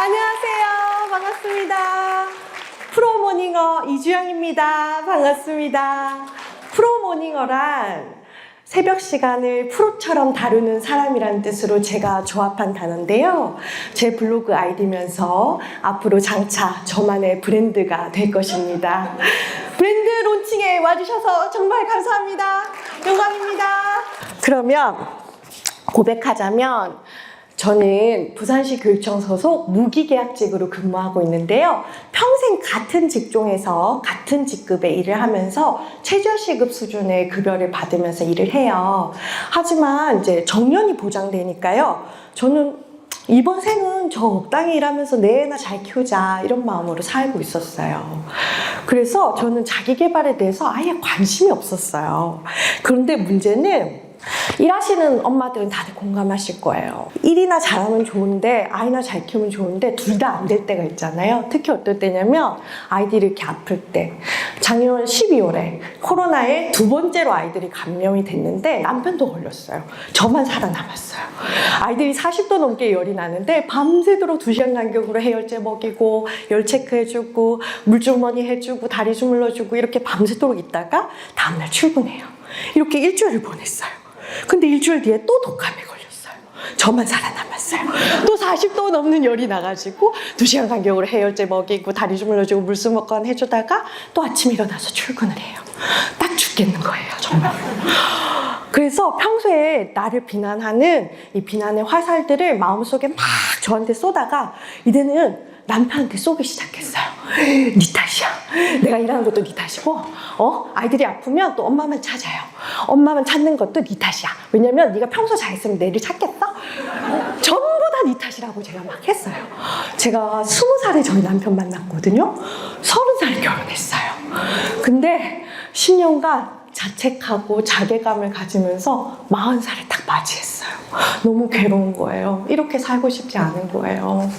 안녕하세요. 반갑습니다. 프로모닝어 이주영입니다. 반갑습니다. 프로모닝어란 새벽 시간을 프로처럼 다루는 사람이라는 뜻으로 제가 조합한 단어인데요. 제 블로그 아이디면서 앞으로 장차 저만의 브랜드가 될 것입니다. 브랜드 론칭에 와주셔서 정말 감사합니다. 영광입니다. 그러면 고백하자면 저는 부산시 교육청 소속 무기계약직으로 근무하고 있는데요. 평생 같은 직종에서 같은 직급의 일을 하면서 최저시급 수준의 급여를 받으면서 일을 해요. 하지만 이제 정년이 보장되니까요. 저는 이번 생은 적당히 일하면서 내 애나 잘 키우자 이런 마음으로 살고 있었어요. 그래서 저는 자기 개발에 대해서 아예 관심이 없었어요. 그런데 문제는 일하시는 엄마들은 다들 공감하실 거예요. 일이나 잘하면 좋은데 아이나 잘 키우면 좋은데 둘 다 안 될 때가 있잖아요. 특히 어떨 때냐면 아이들이 이렇게 아플 때. 작년 12월에 코로나에 두 번째로 아이들이 감염이 됐는데 남편도 걸렸어요. 저만 살아남았어요. 아이들이 40도 넘게 열이 나는데 밤새도록 2시간 간격으로 해열제 먹이고 열 체크해주고 물주머니 해주고 다리 주물러주고 이렇게 밤새도록 있다가 다음날 출근해요. 이렇게 일주일을 보냈어요. 근데 일주일 뒤에 또 독감에 걸렸어요. 저만 살아남았어요. 또 40도 넘는 열이 나가지고 2시간 간격으로 해열제 먹이고 다리 주물러주고 물수먹건 해주다가 또 아침에 일어나서 출근을 해요. 딱 죽겠는 거예요, 정말. 그래서 평소에 나를 비난하는 이 비난의 화살들을 마음속에 막 저한테 쏘다가 이제는 남편한테 쏘기 시작했어요. 네 탓이야. 내가 일하는 것도 네 탓이고 아이들이 아프면 또 엄마만 찾아요. 엄마만 찾는 것도 네 탓이야. 왜냐면 네가 평소 잘했으면 내를 찾겠어? 전부 다 네 탓이라고 제가 막 했어요. 제가 20살에 저희 남편 만났거든요. 30살에 결혼했어요. 근데 10년간 자책하고 자괴감을 가지면서 40살을 딱 맞이했어요. 너무 괴로운 거예요. 이렇게 살고 싶지 않은 거예요.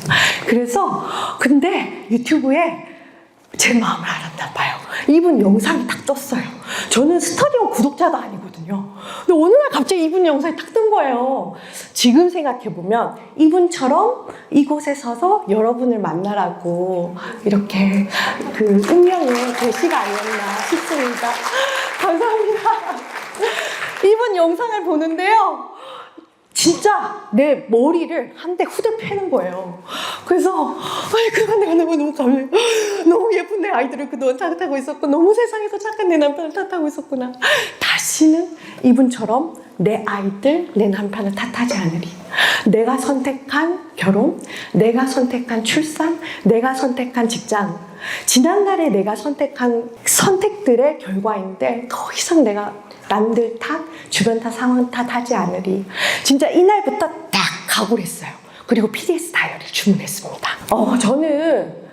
그래서 근데 유튜브에 제 마음을 알았나 봐요. 이분 영상이 딱 떴어요. 저는 스터디오 구독자도 아니거든요. 근데 어느 날 갑자기 이분 영상이 딱 뜬 거예요. 지금 생각해보면 이분처럼 이곳에 서서 여러분을 만나라고 이렇게 그 운명의 계시가 아니었나 싶습니다. 감사합니다. 이분 영상을 보는데요. 진짜 내 머리를 한 대 후드 패는 거예요. 그래서 그동안 내가 너무 감사해요. 너무 예쁜 내 아이들을 그동안 탓하고 있었고 너무 세상에서 착한 내 남편을 탓하고 있었구나. 다시는 이분처럼 내 아이들, 내 남편을 탓하지 않으리. 내가 선택한 결혼, 내가 선택한 출산, 내가 선택한 직장, 지난날에 내가 선택한 선택들의 결과인데 더 이상 내가 남들 탓, 주변 탓, 상황 탓 하지 않으리. 진짜 이날부터 딱 각오를 했어요. 그리고 PDS 다이어리를 주문했습니다. 저는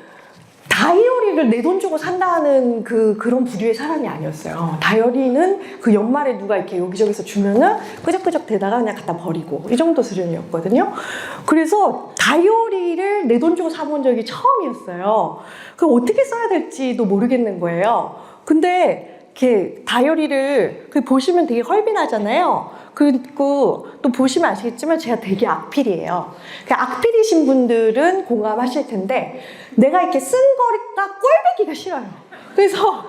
다이어리를 내 돈 주고 산다는 그런 부류의 사람이 아니었어요. 다이어리는 그 연말에 누가 이렇게 여기저기서 주면은 끄적끄적 대다가 그냥 갖다 버리고 이 정도 수준이었거든요. 그래서 다이어리를 내 돈 주고 사본 적이 처음이었어요. 그럼 어떻게 써야 될지도 모르겠는 거예요. 근데 이렇게 다이어리를 보시면 되게 헐빈하잖아요. 그리고 또 보시면 아시겠지만 제가 되게 악필이에요. 악필이신 분들은 공감하실 텐데 내가 이렇게 쓴 거가 꼴보기가 싫어요. 그래서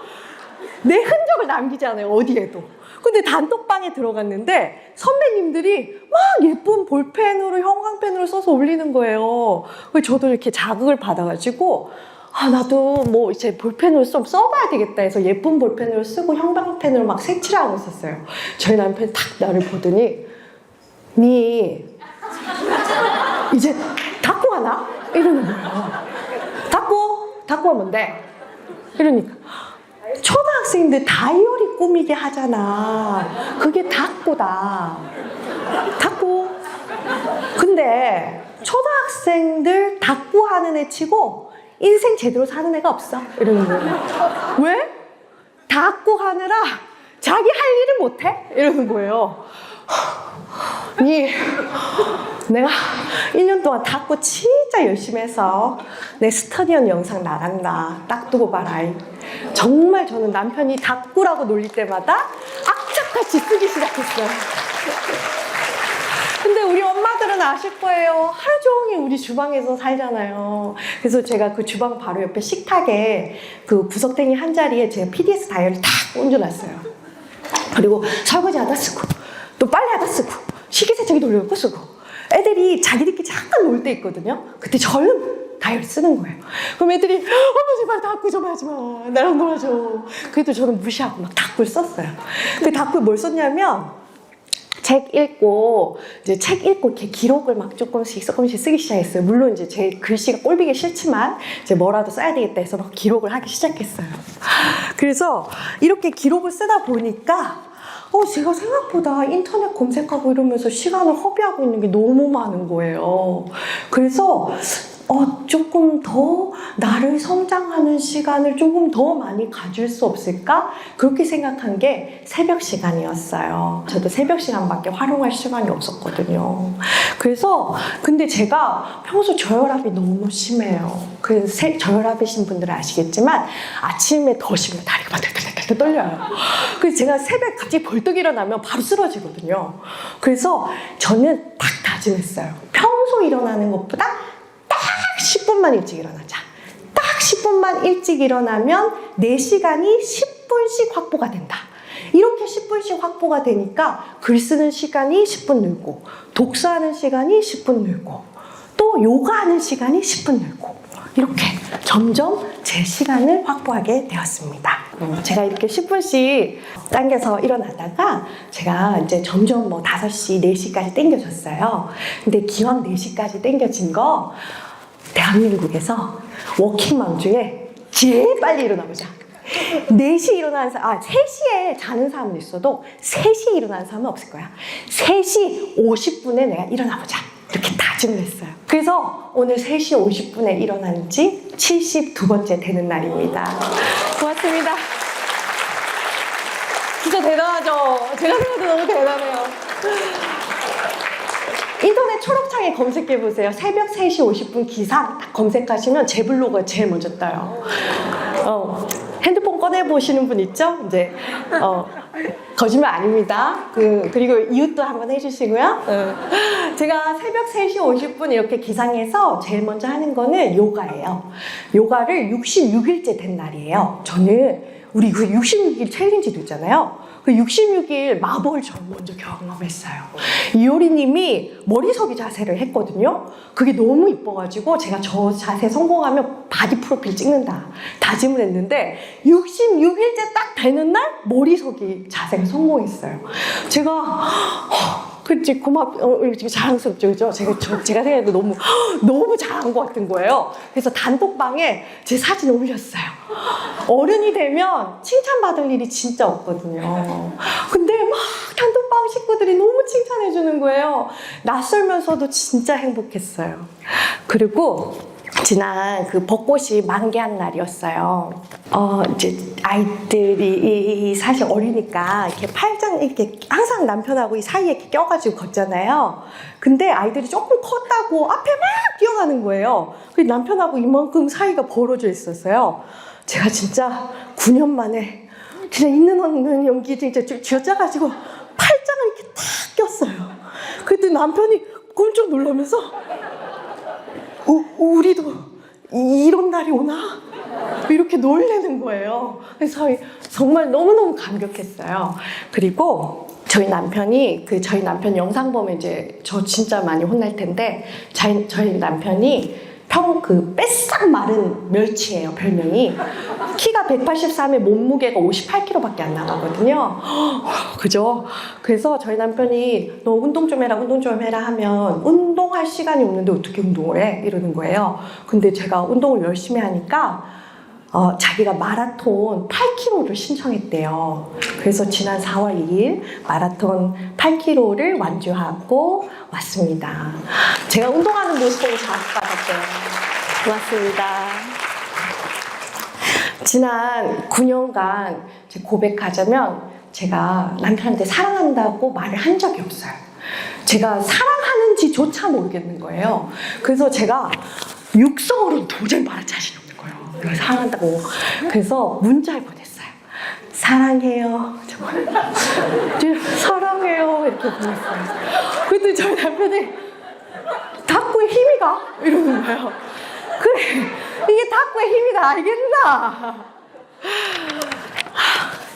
내 흔적을 남기지 않아요, 어디에도. 근데 단톡방에 들어갔는데 선배님들이 막 예쁜 볼펜으로 형광펜으로 써서 올리는 거예요. 그래서 저도 이렇게 자극을 받아가지고 나도 뭐 이제 볼펜으로 좀 써봐야 되겠다 해서 예쁜 볼펜으로 쓰고 형광펜으로 막 색칠하고 있었어요. 저희 남편이 딱 나를 보더니 니 이제 닦고 가나? 이러는 거예요. 닦고 하면 돼. 이러니까 초등학생들 다이어리 꾸미게 하잖아. 그게 닦고다. 닦고. 근데 초등학생들 닦고 하는 애 치고 인생 제대로 사는 애가 없어. 이러는 거예요. 왜? 닦고 하느라 자기 할 일을 못해? 이러는 거예요. 내가 1년 동안 닦고 진짜 열심히 해서 내 스터디언 영상 나간다. 딱 두고 봐라. 정말 저는 남편이 닦고라고 놀릴 때마다 악착같이 쓰기 시작했어요. 근데 우리 엄마들은 아실 거예요. 하루 종일 우리 주방에서 살잖아요. 그래서 제가 그 주방 바로 옆에 식탁에 그 구석탱이 한 자리에 제가 PDS 다이얼을 탁 얹어놨어요. 그리고 설거지 하다 쓰고, 또 빨래 하다 쓰고, 식기세척기 돌려놓고 쓰고, 애들이 자기들끼리 잠깐 놀 때 있거든요. 그때 저는 다이얼 쓰는 거예요. 그럼 애들이 엄마 제발 닭구 좀 하지 마, 나랑 놀아줘. 그래도 저는 무시하고 막 닭구를 썼어요. 그 닭구에 뭘 썼냐면 책 읽고 이렇게 기록을 막 조금씩 쓰기 시작했어요. 물론 이제 제 글씨가 꼴보기 싫지만 이제 뭐라도 써야 되겠다 해서 막 기록을 하기 시작했어요. 그래서 이렇게 기록을 쓰다 보니까 제가 생각보다 인터넷 검색하고 이러면서 시간을 허비하고 있는 게 너무 많은 거예요. 그래서 조금 더 나를 성장하는 시간을 조금 더 많이 가질 수 없을까? 그렇게 생각한 게 새벽 시간이었어요. 저도 새벽 시간밖에 활용할 시간이 없었거든요. 그래서 근데 제가 평소 저혈압이 너무 심해요. 그래서 저혈압이신 분들은 아시겠지만 아침에 더 심해요. 다리가 막 들들들 떨려요. 그래서 제가 새벽에 갑자기 벌떡 일어나면 바로 쓰러지거든요. 그래서 저는 딱 다짐했어요. 평소 일어나는 것보다 10분만 일찍 일어나자. 딱 10분만 일찍 일어나면 내 시간이 10분씩 확보가 된다. 이렇게 10분씩 확보가 되니까 글 쓰는 시간이 10분 늘고, 독서하는 시간이 10분 늘고, 또 요가하는 시간이 10분 늘고, 이렇게 점점 제 시간을 확보하게 되었습니다. 제가 이렇게 10분씩 당겨서 일어나다가 제가 이제 점점 5시, 4시까지 당겨졌어요. 근데 기왕 4시까지 당겨진 거 대한민국에서 워킹맘 중에 제일 빨리 일어나보자. 4시에 일어나는 사람, 3시에 자는 사람은 있어도 3시에 일어나는 사람은 없을 거야. 3시 50분에 내가 일어나보자. 이렇게 다짐을 했어요. 그래서 오늘 3시 50분에 일어난 지 72번째 되는 날입니다. 고맙습니다. 진짜 대단하죠? 제가 생각해도 너무 대단해요. 인터넷 초록창에 검색해보세요. 새벽 3시 50분 기상 딱 검색하시면 제 블로그가 제일 먼저 떠요. 핸드폰 꺼내보시는 분 있죠? 이제, 거짓말 아닙니다. 그리고 이웃도 한번 해주시고요. 제가 새벽 3시 50분 이렇게 기상해서 제일 먼저 하는 거는 요가예요. 요가를 66일째 된 날이에요. 저는 우리 그 66일 챌린지도 있잖아요. 그 66일 마법을 저 먼저 경험했어요. 이효리님이 머리서기 자세를 했거든요. 그게 너무 이뻐가지고 제가 저 자세 성공하면 바디 프로필 찍는다 다짐을 했는데 66일째 딱 되는 날 머리서기 자세가 성공했어요. 제가 그치 지금 자랑스럽죠, 그죠? 제가 생각해도 너무 잘한 것 같은 거예요. 그래서 단톡방에 제 사진을 올렸어요. 어른이 되면 칭찬받을 일이 진짜 없거든요. 근데 막 단톡방 식구들이 너무 칭찬해주는 거예요. 낯설면서도 진짜 행복했어요. 그리고 지난 그 벚꽃이 만개한 날이었어요. 이제 아이들이 사실 어리니까 이렇게 팔짱 이렇게 항상 남편하고 이 사이에 이렇게 껴가지고 걷잖아요. 근데 아이들이 조금 컸다고 앞에 막 뛰어가는 거예요. 그래서 남편하고 이만큼 사이가 벌어져 있었어요. 제가 진짜 9년 만에 진짜 있는 없는 연기 진짜 쥐어짜가지고 팔짱을 이렇게 탁 꼈어요. 그때 남편이 깜짝 놀라면서 우리도 이런 날이 오나? 이렇게 놀래는 거예요. 그래서 정말 너무너무 감격했어요. 그리고 저희 남편이 저희 남편 영상 보면 이제 저 진짜 많이 혼날 텐데 저희 남편이 뺏싹 마른 멸치예요, 별명이. 키가 183에 몸무게가 58kg밖에 안 나가거든요. 그죠? 그래서 저희 남편이 너 운동 좀 해라 하면 운동할 시간이 없는데 어떻게 운동을 해? 이러는 거예요. 근데 제가 운동을 열심히 하니까 자기가 마라톤 8km를 신청했대요. 그래서 지난 4월 2일 마라톤 8km를 완주하고 왔습니다. 제가 운동하는 모습 보고 자극받았대요. 고맙습니다. 지난 9년간 고백하자면 제가 남편한테 사랑한다고 말을 한 적이 없어요. 제가 사랑하는지조차 모르겠는 거예요. 그래서 제가 육성으로 도저히 말할 자신이 없는 거예요. 사랑한다고. 그래서 문자를 보냈어요. 사랑해요. 정말. 사랑해요. 이렇게 보냈어요. 그랬더니 저희 남편이 닭구에 힘이 가? 이러는 거예요. 그래, 이게 닭구에 힘이 다 알겠나?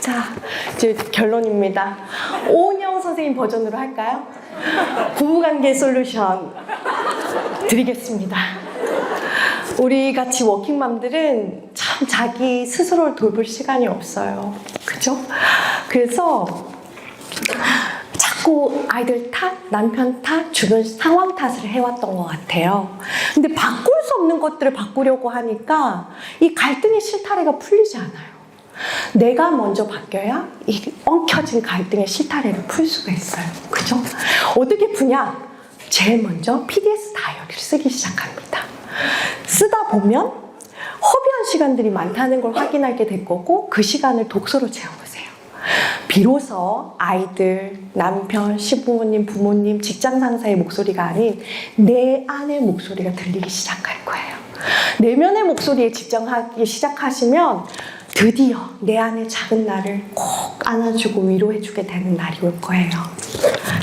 자, 이제 결론입니다. 오은영 선생님 버전으로 할까요? 부부관계 솔루션 드리겠습니다. 우리 같이 워킹맘들은 참 자기 스스로를 돌볼 시간이 없어요. 그죠? 그래서 자꾸 아이들 탓, 남편 탓, 주변 상황 탓을 해왔던 것 같아요. 근데 바꿀 수 없는 것들을 바꾸려고 하니까 이 갈등의 실타래가 풀리지 않아요. 내가 먼저 바뀌어야 이 엉켜진 갈등의 실타래를 풀 수가 있어요. 그죠? 어떻게 푸냐? 제일 먼저 PDS 다이어리를 쓰기 시작합니다. 쓰다 보면 허비한 시간들이 많다는 걸 확인하게 될 거고 그 시간을 독서로 채워보세요. 비로소 아이들, 남편, 시부모님, 부모님, 직장 상사의 목소리가 아닌 내 안의 목소리가 들리기 시작할 거예요. 내면의 목소리에 집중하기 시작하시면 드디어 내 안의 작은 나를 꼭 안아주고 위로해주게 되는 날이 올 거예요.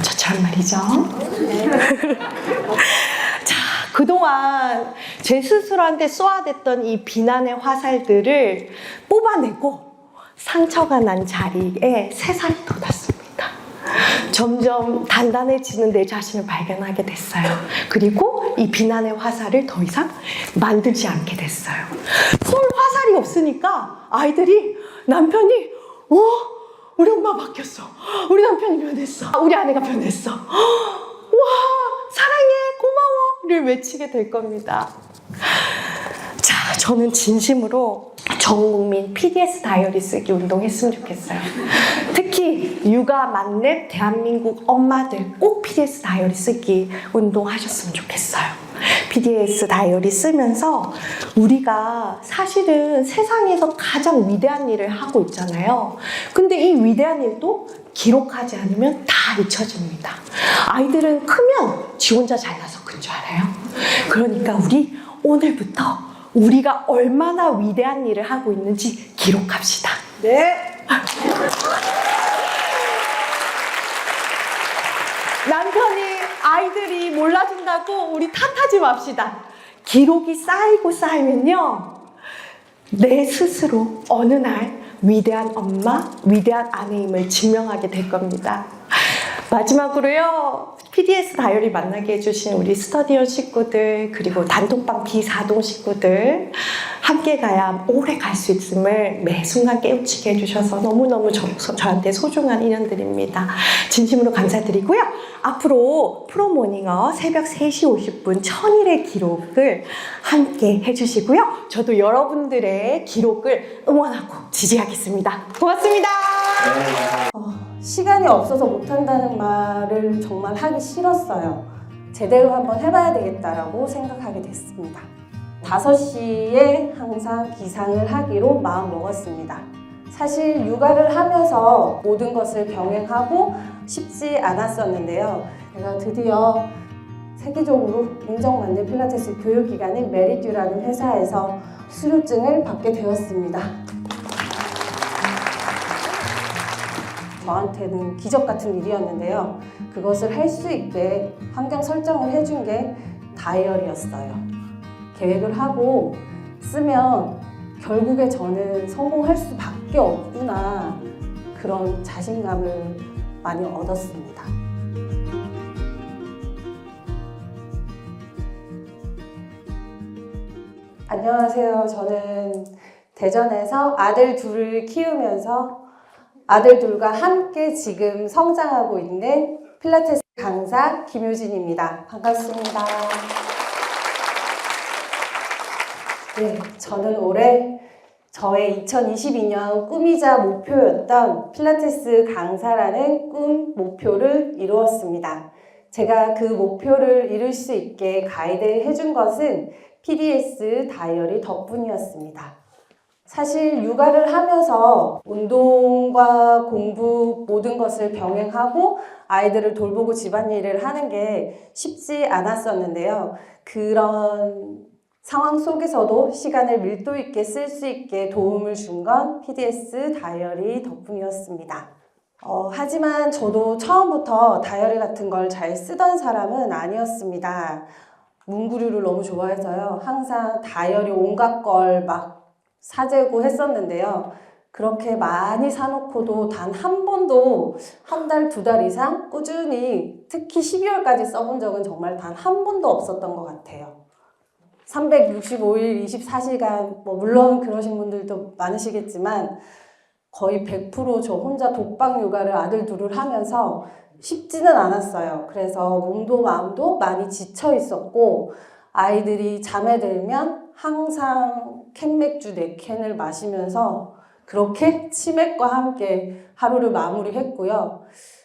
저처럼 말이죠. 자, 그동안 제 스스로한테 쏘아댔던 이 비난의 화살들을 뽑아내고 상처가 난 자리에 새살이 돋았습니다. 점점 단단해지는 내 자신을 발견하게 됐어요. 그리고 이 비난의 화살을 더 이상 만들지 않게 됐어요. 쏠 화살이 없으니까 아이들이 남편이 우리 엄마 바뀌었어. 우리 남편이 변했어. 우리 아내가 변했어. 와, 사랑해, 고마워를 외치게 될 겁니다. 자, 저는 진심으로 전 국민 PDS 다이어리 쓰기 운동했으면 좋겠어요. 특히 육아 만렙 대한민국 엄마들 꼭 PDS 다이어리 쓰기 운동하셨으면 좋겠어요. PDS 다이어리 쓰면서 우리가 사실은 세상에서 가장 위대한 일을 하고 있잖아요. 근데 이 위대한 일도 기록하지 않으면 다 잊혀집니다. 아이들은 크면 지 혼자 잘나서 큰 줄 알아요. 그러니까 우리 오늘부터 우리가 얼마나 위대한 일을 하고 있는지 기록합시다. 네. 남편이 아이들이 몰라준다고 우리 탓하지 맙시다. 기록이 쌓이고 쌓이면요, 내 스스로 어느 날 위대한 엄마, 위대한 아내임을 증명하게 될 겁니다. 마지막으로요, PDS 다이어리 만나게 해주신 우리 스터디온 식구들, 그리고 단톡방 비사동 식구들, 함께 가야 오래 갈 수 있음을 매 순간 깨우치게 해주셔서 너무너무 저한테 소중한 인연들입니다. 진심으로 감사드리고요. 앞으로 프로모닝어 새벽 3시 50분 1000일의 기록을 함께 해주시고요. 저도 여러분들의 기록을 응원하고 지지하겠습니다. 고맙습니다. 시간이 없어서 못한다는 말을 정말 하기 싫었어요. 제대로 한번 해봐야 되겠다라고 생각하게 됐습니다. 5시에 항상 기상을 하기로 마음 먹었습니다. 사실 육아를 하면서 모든 것을 병행하고 쉽지 않았었는데요. 제가 드디어 세계적으로 인정받는 필라테스 교육기관인 메리듀라는 회사에서 수료증을 받게 되었습니다. 저한테는 기적 같은 일이었는데요. 그것을 할 수 있게 환경 설정을 해준 게 다이어리였어요. 계획을 하고 쓰면 결국에 저는 성공할 수밖에 없구나, 그런 자신감을 많이 얻었습니다. 안녕하세요. 저는 대전에서 아들 둘을 키우면서 아들 둘과 함께 지금 성장하고 있는 필라테스 강사 김효진입니다. 반갑습니다. 네, 저는 올해 저의 2022년 꿈이자 목표였던 필라테스 강사라는 꿈, 목표를 이루었습니다. 제가 그 목표를 이룰 수 있게 가이드 해준 것은 PDS 다이어리 덕분이었습니다. 사실 육아를 하면서 운동과 공부 모든 것을 병행하고 아이들을 돌보고 집안일을 하는 게 쉽지 않았었는데요. 그런 상황 속에서도 시간을 밀도 있게 쓸 수 있게 도움을 준 건 PDS 다이어리 덕분이었습니다. 하지만 저도 처음부터 다이어리 같은 걸 잘 쓰던 사람은 아니었습니다. 문구류를 너무 좋아해서요. 항상 다이어리 온갖 걸 막 사재고 했었는데요. 그렇게 많이 사놓고도 단 한 번도 한 달, 두 달 이상 꾸준히 특히 12월까지 써본 적은 정말 단 한 번도 없었던 것 같아요. 365일 24시간, 물론 그러신 분들도 많으시겠지만 거의 100% 저 혼자 독박 육아를 아들 둘을 하면서 쉽지는 않았어요. 그래서 몸도 마음도 많이 지쳐 있었고 아이들이 잠에 들면 항상 캔맥주 4캔을 마시면서 그렇게 치맥과 함께 하루를 마무리했고요.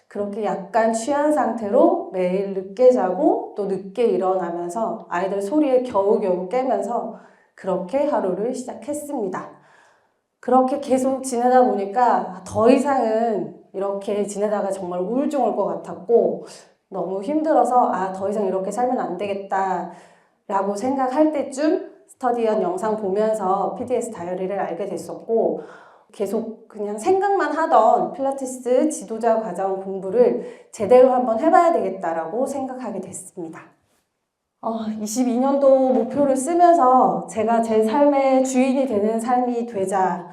그렇게 약간 취한 상태로 매일 늦게 자고 또 늦게 일어나면서 아이들 소리에 겨우겨우 깨면서 그렇게 하루를 시작했습니다. 그렇게 계속 지내다 보니까 더 이상은 이렇게 지내다가 정말 우울증 올 것 같았고 너무 힘들어서 더 이상 이렇게 살면 안 되겠다 라고 생각할 때쯤 스터디언 영상 보면서 PDS 다이어리를 알게 됐었고 계속 그냥 생각만 하던 필라테스 지도자 과정 공부를 제대로 한번 해봐야 되겠다라고 생각하게 됐습니다. 22년도 목표를 쓰면서 제가 제 삶의 주인이 되는 삶이 되자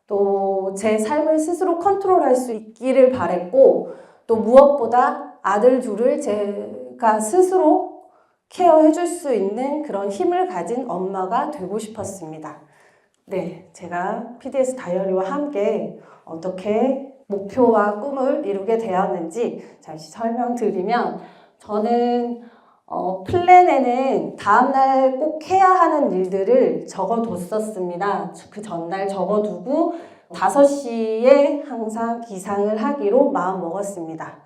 또 제 삶을 스스로 컨트롤할 수 있기를 바랬고 또 무엇보다 아들 둘을 제가 스스로 케어해 줄 수 있는 그런 힘을 가진 엄마가 되고 싶었습니다. 네, 제가 PDS 다이어리와 함께 어떻게 목표와 꿈을 이루게 되었는지 잠시 설명드리면 저는 플랜에는 다음날 꼭 해야 하는 일들을 적어뒀었습니다. 그 전날 적어두고 5시에 항상 기상을 하기로 마음 먹었습니다.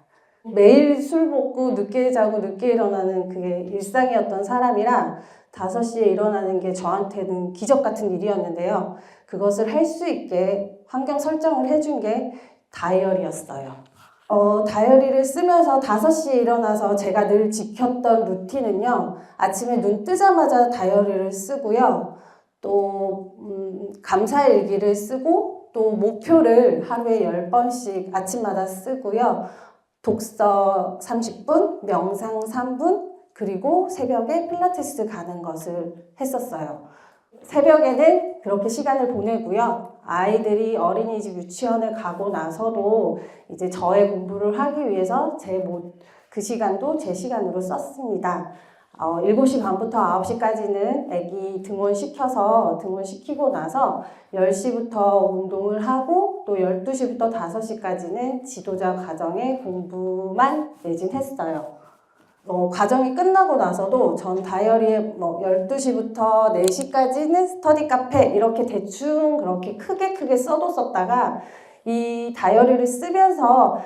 매일 술 먹고 늦게 자고 늦게 일어나는 그게 일상이었던 사람이라 5시에 일어나는 게 저한테는 기적 같은 일이었는데요. 그것을 할 수 있게 환경 설정을 해준 게 다이어리였어요. 다이어리를 쓰면서 5시에 일어나서 제가 늘 지켰던 루틴은요. 아침에 눈 뜨자마자 다이어리를 쓰고요. 또 감사일기를 쓰고 또 목표를 하루에 10번씩 아침마다 쓰고요. 독서 30분, 명상 3분, 그리고 새벽에 필라테스 가는 것을 했었어요. 새벽에는 그렇게 시간을 보내고요. 아이들이 어린이집 유치원을 가고 나서도 이제 저의 공부를 하기 위해서 그 시간도 제 시간으로 썼습니다. 7시 반부터 9시까지는 아기 등원시키고 나서 10시부터 운동을 하고 또 12시부터 5시까지는 지도자 과정의 공부만 매진했어요. 과정이 끝나고 나서도 전 다이어리에 12시부터 4시까지는 스터디 카페 이렇게 대충 그렇게 크게 써뒀었다가 이 다이어리를 쓰면서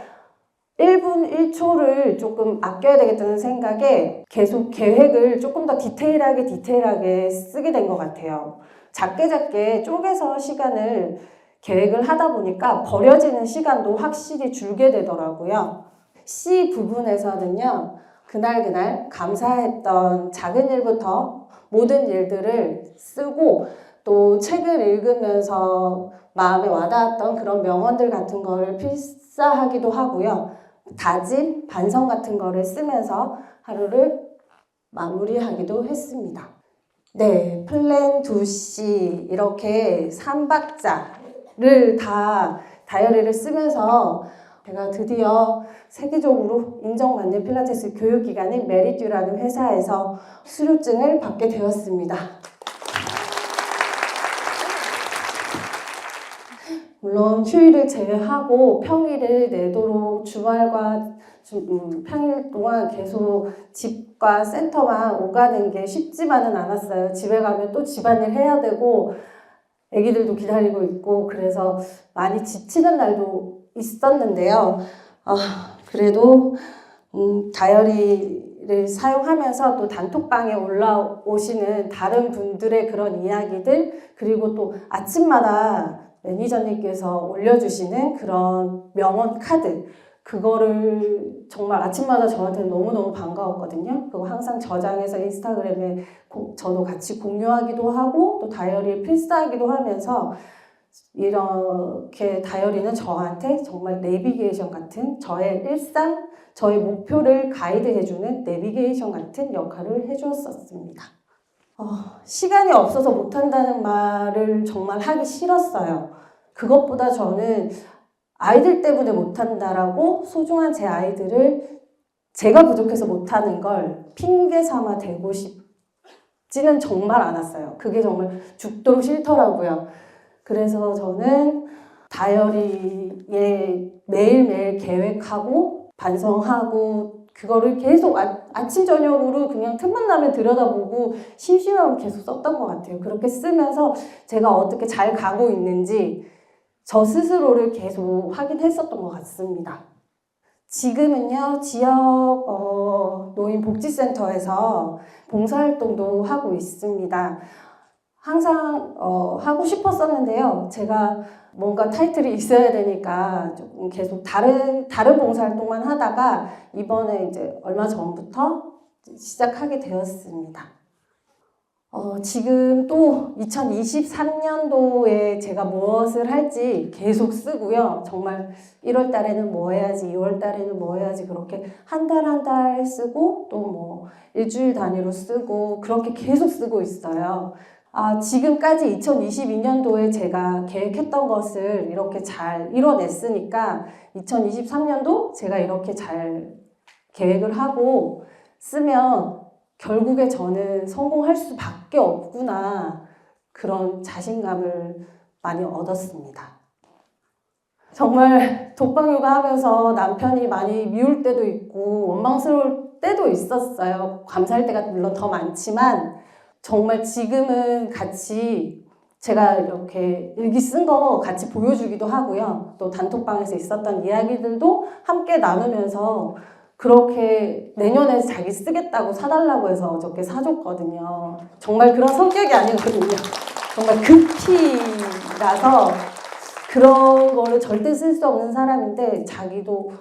1분 1초를 조금 아껴야 되겠다는 생각에 계속 계획을 조금 더 디테일하게 쓰게 된 것 같아요. 작게 쪼개서 시간을 계획을 하다 보니까 버려지는 시간도 확실히 줄게 되더라고요. C 부분에서는요. 그날 감사했던 작은 일부터 모든 일들을 쓰고 또 책을 읽으면서 마음에 와닿았던 그런 명언들 같은 거를 필사하기도 하고요. 다짐, 반성 같은 거를 쓰면서 하루를 마무리하기도 했습니다. 네, 플랜 2C 이렇게 3박자를 다 다이어리를 쓰면서 제가 드디어 세계적으로 인정받는 필라테스 교육기관인 메리듀라는 회사에서 수료증을 받게 되었습니다. 물론 휴일을 제외하고 평일을 내도록 주말과 평일 동안 계속 집과 센터만 오가는 게 쉽지만은 않았어요. 집에 가면 또 집안일 해야 되고 애기들도 기다리고 있고 그래서 많이 지치는 날도 있었는데요. 그래도 다이어리를 사용하면서 또 단톡방에 올라오시는 다른 분들의 그런 이야기들 그리고 또 아침마다 매니저님께서 올려주시는 그런 명언 카드 그거를 정말 아침마다 저한테는 너무너무 반가웠거든요. 그거 항상 저장해서 인스타그램에 저도 같이 공유하기도 하고 또 다이어리에 필사하기도 하면서 이렇게 다이어리는 저한테 정말 내비게이션 같은 저의 일상, 저의 목표를 가이드해주는 내비게이션 같은 역할을 해주었었습니다. 시간이 없어서 못한다는 말을 정말 하기 싫었어요. 그것보다 저는 아이들 때문에 못한다라고 소중한 제 아이들을 제가 부족해서 못하는 걸 핑계 삼아 대고 싶지는 정말 않았어요. 그게 정말 죽도록 싫더라고요. 그래서 저는 다이어리에 매일매일 계획하고 반성하고 그거를 계속 아침 저녁으로 그냥 틈만 나면 들여다보고 심심하면 계속 썼던 것 같아요. 그렇게 쓰면서 제가 어떻게 잘 가고 있는지 저 스스로를 계속 확인했었던 것 같습니다. 지금은요, 지역 노인복지센터에서 봉사활동도 하고 있습니다. 항상 하고 싶었었는데요. 제가 뭔가 타이틀이 있어야 되니까 조금 계속 다른 봉사활동만 하다가 이번에 이제 얼마 전부터 시작하게 되었습니다. 지금 또 2023년도에 제가 무엇을 할지 계속 쓰고요. 정말 1월 달에는 뭐 해야지, 2월 달에는 뭐 해야지 그렇게 한 달 한 달 쓰고 또 뭐 일주일 단위로 쓰고 그렇게 계속 쓰고 있어요. 지금까지 2022년도에 제가 계획했던 것을 이렇게 잘 이뤄냈으니까 2023년도 제가 이렇게 잘 계획을 하고 쓰면 결국에 저는 성공할 수밖에 없구나 그런 자신감을 많이 얻었습니다. 정말 독방육아 하면서 남편이 많이 미울 때도 있고 원망스러울 때도 있었어요. 감사할 때가 물론 더 많지만 정말 지금은 같이 제가 이렇게 일기 쓴 거 같이 보여주기도 하고요. 또 단톡방에서 있었던 이야기들도 함께 나누면서 그렇게 내년에 자기 쓰겠다고 사달라고 해서 어저께 사줬거든요. 정말 그런 성격이 아니거든요. 정말 급히라서 그런 거를 절대 쓸 수 없는 사람인데 자기도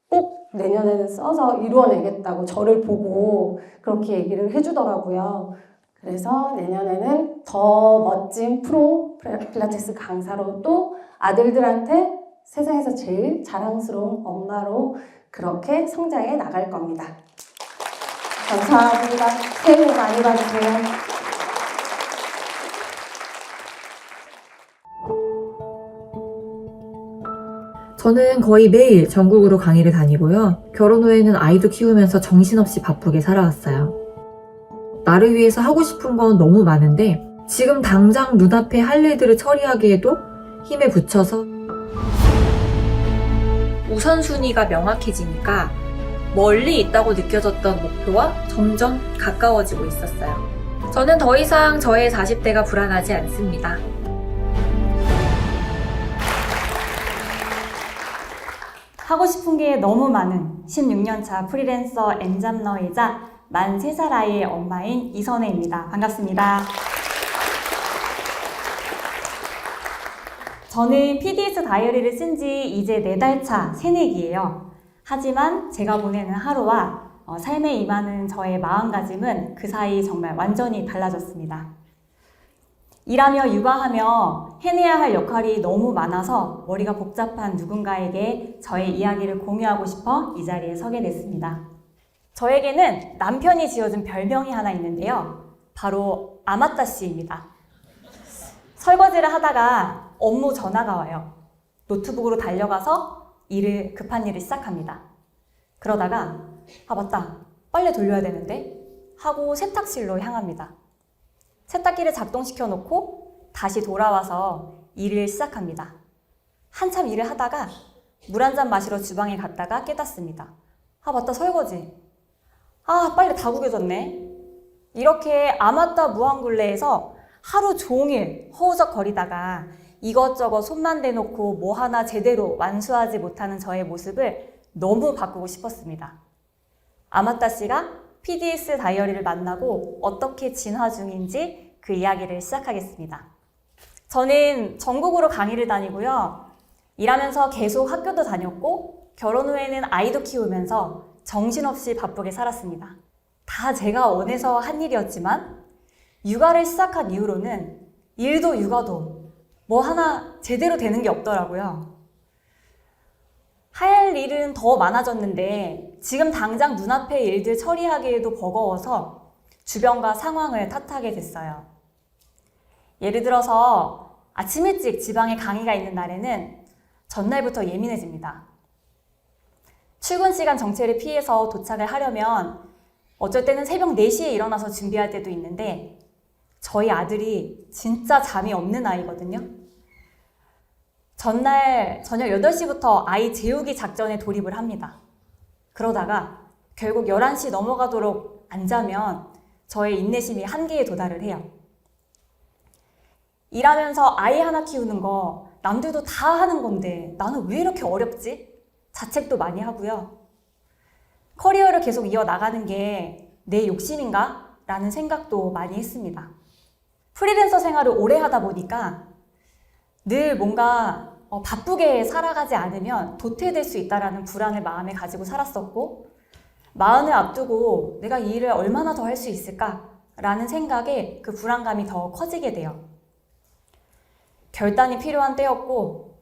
꼭 내년에는 써서 이루어내겠다고 저를 보고 그렇게 얘기를 해주더라고요. 그래서 내년에는 더 멋진 프로 필라테스 강사로 또 아들들한테 세상에서 제일 자랑스러운 엄마로 그렇게 성장해 나갈 겁니다. 감사합니다. 새해 복 많이 받으세요. 저는 거의 매일 전국으로 강의를 다니고요. 결혼 후에는 아이도 키우면서 정신없이 바쁘게 살아왔어요. 나를 위해서 하고 싶은 건 너무 많은데 지금 당장 눈앞에 할 일들을 처리하기에도 힘에 부쳐서 우선순위가 명확해지니까 멀리 있다고 느껴졌던 목표와 점점 가까워지고 있었어요. 저는 더 이상 저의 40대가 불안하지 않습니다. 하고 싶은 게 너무 많은 16년차 프리랜서 엔잡러이자 만 3살 아이의 엄마인 이선혜입니다. 반갑습니다. 저는 PDS 다이어리를 쓴 지 이제 4달 차 새내기예요. 하지만 제가 보내는 하루와 삶에 임하는 저의 마음가짐은 그 사이 정말 완전히 달라졌습니다. 일하며 육아하며 해내야 할 역할이 너무 많아서 머리가 복잡한 누군가에게 저의 이야기를 공유하고 싶어 이 자리에 서게 됐습니다. 저에게는 남편이 지어준 별명이 하나 있는데요. 바로 아마따 씨입니다. 설거지를 하다가 업무 전화가 와요. 노트북으로 달려가서 급한 일을 시작합니다. 그러다가 맞다, 빨래 돌려야 되는데 하고 세탁실로 향합니다. 세탁기를 작동시켜 놓고 다시 돌아와서 일을 시작합니다. 한참 일을 하다가 물 한 잔 마시러 주방에 갔다가 깨닫습니다. 맞다, 설거지. 빨래 다 구겨졌네. 이렇게 아맞다 무한굴레에서 하루 종일 허우적거리다가 이것저것 손만 대놓고 뭐 하나 제대로 완수하지 못하는 저의 모습을 너무 바꾸고 싶었습니다. 아맞다 씨가 PDS 다이어리를 만나고 어떻게 진화 중인지 그 이야기를 시작하겠습니다. 저는 전국으로 강의를 다니고요. 일하면서 계속 학교도 다녔고 결혼 후에는 아이도 키우면서 정신없이 바쁘게 살았습니다. 다 제가 원해서 한 일이었지만 육아를 시작한 이후로는 일도 육아도 뭐 하나 제대로 되는 게 없더라고요. 할 일은 더 많아졌는데 지금 당장 눈앞의 일들 처리하기에도 버거워서 주변과 상황을 탓하게 됐어요. 예를 들어서 아침 일찍 지방에 강의가 있는 날에는 전날부터 예민해집니다. 출근 시간 정체를 피해서 도착을 하려면 어쩔 때는 새벽 4시에 일어나서 준비할 때도 있는데 저희 아들이 진짜 잠이 없는 아이거든요. 전날 저녁 8시부터 아이 재우기 작전에 돌입을 합니다. 그러다가 결국 11시 넘어가도록 안 자면 저의 인내심이 한계에 도달을 해요. 일하면서 아이 하나 키우는 거 남들도 다 하는 건데 나는 왜 이렇게 어렵지? 자책도 많이 하고요. 커리어를 계속 이어나가는 게 내 욕심인가? 라는 생각도 많이 했습니다. 프리랜서 생활을 오래 하다 보니까 늘 뭔가 바쁘게 살아가지 않으면 도태될 수 있다는 불안을 마음에 가지고 살았었고, 마흔을 앞두고 내가 이 일을 얼마나 더 할 수 있을까라는 생각에 그 불안감이 더 커지게 돼요. 결단이 필요한 때였고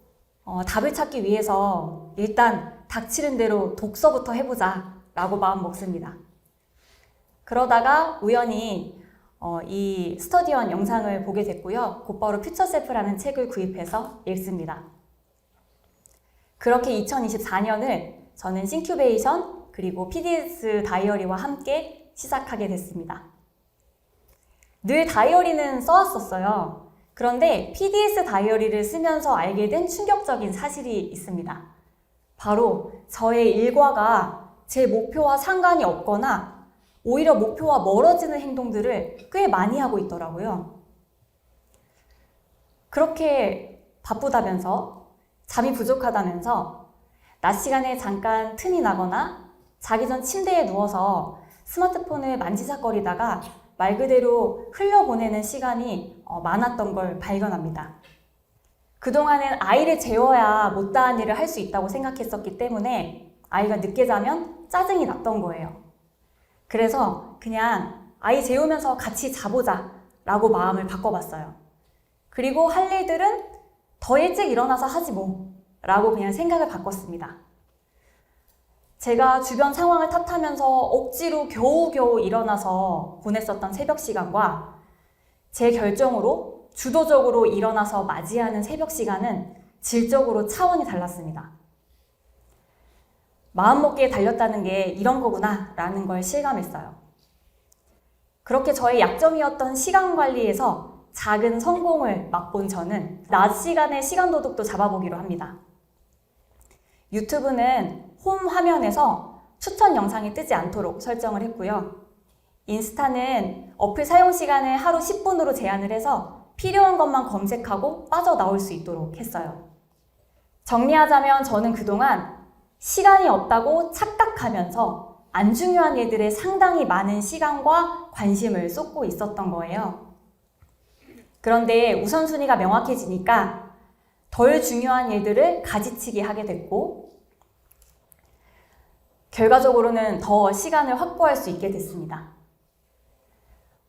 답을 찾기 위해서 일단 닥치는 대로 독서부터 해보자 라고 마음 먹습니다. 그러다가 우연히 이 스터디원 영상을 보게 됐고요. 곧바로 퓨처셀프라는 책을 구입해서 읽습니다. 그렇게 2024년을 저는 싱큐베이션 그리고 PDS 다이어리와 함께 시작하게 됐습니다. 늘 다이어리는 써왔었어요. 그런데 PDS 다이어리를 쓰면서 알게 된 충격적인 사실이 있습니다. 바로 저의 일과가 제 목표와 상관이 없거나 오히려 목표와 멀어지는 행동들을 꽤 많이 하고 있더라고요. 그렇게 바쁘다면서, 잠이 부족하다면서, 낮 시간에 잠깐 틈이 나거나 자기 전 침대에 누워서 스마트폰을 만지작거리다가 말 그대로 흘려보내는 시간이 많았던 걸 발견합니다. 그동안은 아이를 재워야 못다한 일을 할 수 있다고 생각했었기 때문에 아이가 늦게 자면 짜증이 났던 거예요. 그래서 그냥 아이 재우면서 같이 자보자 라고 마음을 바꿔봤어요. 그리고 할 일들은 더 일찍 일어나서 하지 뭐 라고 그냥 생각을 바꿨습니다. 제가 주변 상황을 탓하면서 억지로 겨우겨우 일어나서 보냈었던 새벽 시간과 제 결정으로 주도적으로 일어나서 맞이하는 새벽 시간은 질적으로 차원이 달랐습니다. 마음먹기에 달렸다는 게 이런 거구나 라는 걸 실감했어요. 그렇게 저의 약점이었던 시간 관리에서 작은 성공을 맛본 저는 낮 시간에 시간 도둑도 잡아보기로 합니다. 유튜브는 홈 화면에서 추천 영상이 뜨지 않도록 설정을 했고요. 인스타는 어플 사용 시간을 하루 10분으로 제한을 해서 필요한 것만 검색하고 빠져나올 수 있도록 했어요. 정리하자면 저는 그동안 시간이 없다고 착각하면서 안 중요한 일들에 상당히 많은 시간과 관심을 쏟고 있었던 거예요. 그런데 우선순위가 명확해지니까 덜 중요한 일들을 가지치기 하게 됐고, 결과적으로는 더 시간을 확보할 수 있게 됐습니다.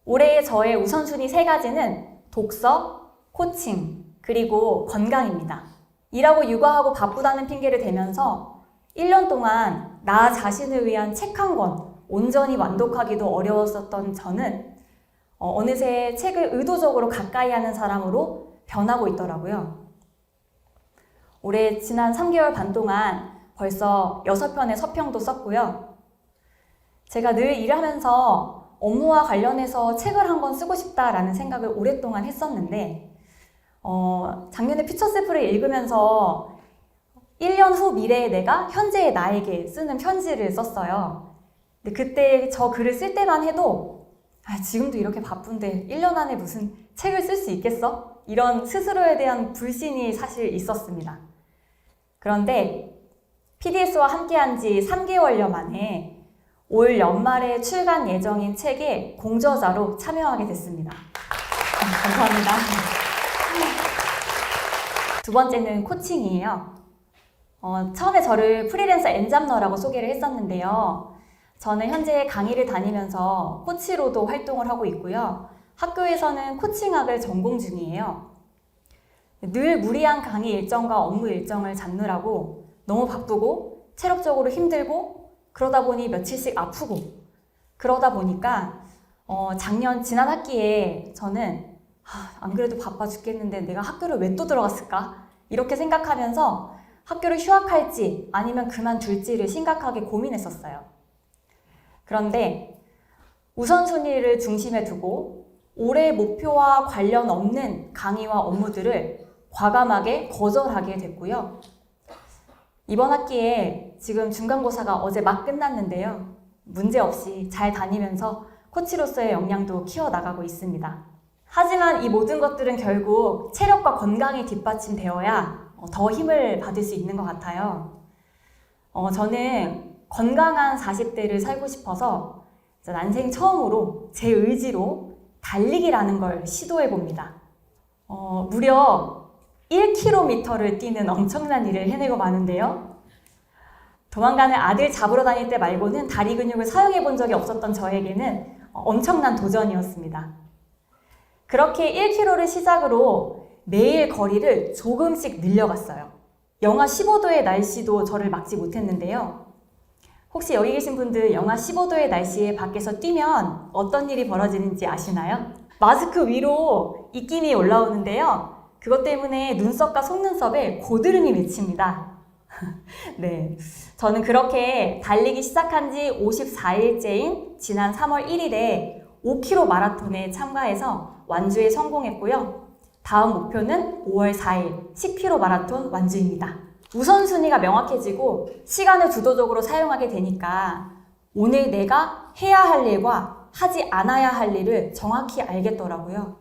올해의 저의 우선순위 3가지는 독서, 코칭, 그리고 건강입니다. 일하고 육아하고 바쁘다는 핑계를 대면서 1년 동안 나 자신을 위한 책 한 권 온전히 완독하기도 어려웠었던 저는 어느새 책을 의도적으로 가까이 하는 사람으로 변하고 있더라고요. 올해 지난 3개월 반 동안 벌써 6편의 서평도 썼고요. 제가 늘 일하면서 업무와 관련해서 책을 한 권 쓰고 싶다라는 생각을 오랫동안 했었는데 작년에 퓨처셀프를 읽으면서 1년 후 미래의 내가 현재의 나에게 쓰는 편지를 썼어요. 근데 그때 저 글을 쓸 때만 해도 지금도 이렇게 바쁜데 1년 안에 무슨 책을 쓸 수 있겠어? 이런 스스로에 대한 불신이 사실 있었습니다. 그런데 PDS와 함께한 지 3개월여 만에 올 연말에 출간 예정인 책에 공저자로 참여하게 됐습니다. 감사합니다. 두 번째는 코칭이에요. 처음에 저를 프리랜서 엔잡러라고 소개를 했었는데요. 저는 현재 강의를 다니면서 코치로도 활동을 하고 있고요. 학교에서는 코칭학을 전공 중이에요. 늘 무리한 강의 일정과 업무 일정을 잡느라고 너무 바쁘고 체력적으로 힘들고 그러다 보니 며칠씩 아프고 그러다 보니까 지난 학기에 저는 안 그래도 바빠 죽겠는데 내가 학교를 왜 또 들어갔을까? 이렇게 생각하면서 학교를 휴학할지 아니면 그만둘지를 심각하게 고민했었어요. 그런데 우선순위를 중심에 두고 올해 목표와 관련 없는 강의와 업무들을 과감하게 거절하게 됐고요. 이번 학기에 지금 중간고사가 어제 막 끝났는데요. 문제없이 잘 다니면서 코치로서의 역량도 키워나가고 있습니다. 하지만 이 모든 것들은 결국 체력과 건강이 뒷받침되어야 더 힘을 받을 수 있는 것 같아요. 저는 건강한 40대를 살고 싶어서 난생 처음으로 제 의지로 달리기라는 걸 시도해 봅니다. 무려 1km를 뛰는 엄청난 일을 해내고 마는데요. 도망가는 아들 잡으러 다닐 때 말고는 다리 근육을 사용해 본 적이 없었던 저에게는 엄청난 도전이었습니다. 그렇게 1km를 시작으로 매일 거리를 조금씩 늘려갔어요. 영하 15도의 날씨도 저를 막지 못했는데요. 혹시 여기 계신 분들 영하 15도의 날씨에 밖에서 뛰면 어떤 일이 벌어지는지 아시나요? 마스크 위로 입김이 올라오는데요. 그것 때문에 눈썹과 속눈썹에 고드름이 맺힙니다. 네, 저는 그렇게 달리기 시작한 지 54일째인 지난 3월 1일에 5km 마라톤에 참가해서 완주에 성공했고요. 다음 목표는 5월 4일 10km 마라톤 완주입니다. 우선순위가 명확해지고 시간을 주도적으로 사용하게 되니까 오늘 내가 해야 할 일과 하지 않아야 할 일을 정확히 알겠더라고요.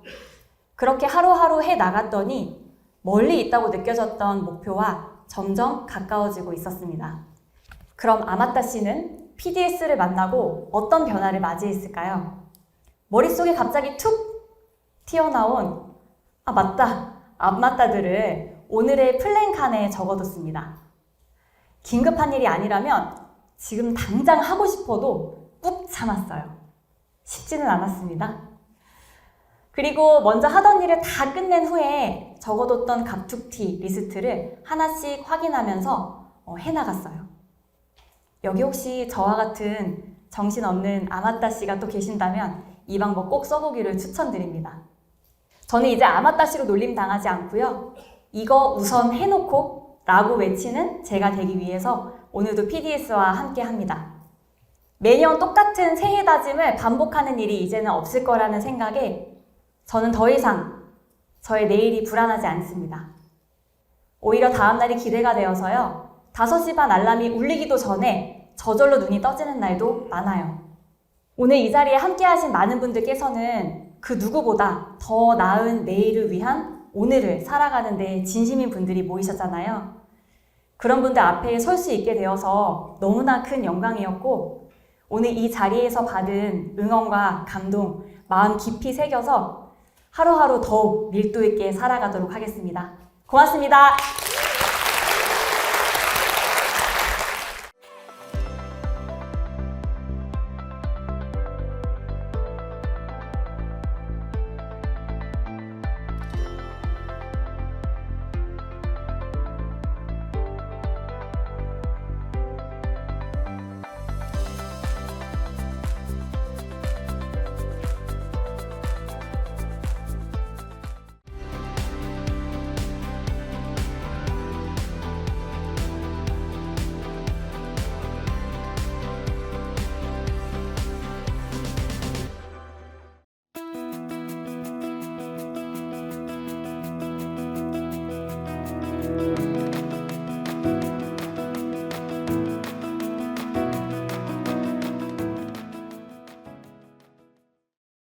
그렇게 하루하루 해 나갔더니 멀리 있다고 느껴졌던 목표와 점점 가까워지고 있었습니다. 그럼 아마따 씨는 PDS를 만나고 어떤 변화를 맞이했을까요? 머릿속에 갑자기 툭 튀어나온 맞다, 안 맞다들을 오늘의 플랜칸에 적어뒀습니다. 긴급한 일이 아니라면 지금 당장 하고 싶어도 꾹 참았어요. 쉽지는 않았습니다. 그리고 먼저 하던 일을 다 끝낸 후에 적어뒀던 갑툭튀 리스트를 하나씩 확인하면서 해나갔어요. 여기 혹시 저와 같은 정신없는 아마따 씨가 또 계신다면 이 방법 꼭 써보기를 추천드립니다. 저는 이제 아마따 씨로 놀림 당하지 않고요. 이거 우선 해놓고 라고 외치는 제가 되기 위해서 오늘도 PDS와 함께 합니다. 매년 똑같은 새해 다짐을 반복하는 일이 이제는 없을 거라는 생각에 저는 더 이상 저의 내일이 불안하지 않습니다. 오히려 다음날이 기대가 되어서요. 5시 반 알람이 울리기도 전에 저절로 눈이 떠지는 날도 많아요. 오늘 이 자리에 함께 하신 많은 분들께서는 그 누구보다 더 나은 내일을 위한 오늘을 살아가는 데 진심인 분들이 모이셨잖아요. 그런 분들 앞에 설 수 있게 되어서 너무나 큰 영광이었고 오늘 이 자리에서 받은 응원과 감동, 마음 깊이 새겨서 하루하루 더욱 밀도 있게 살아가도록 하겠습니다. 고맙습니다.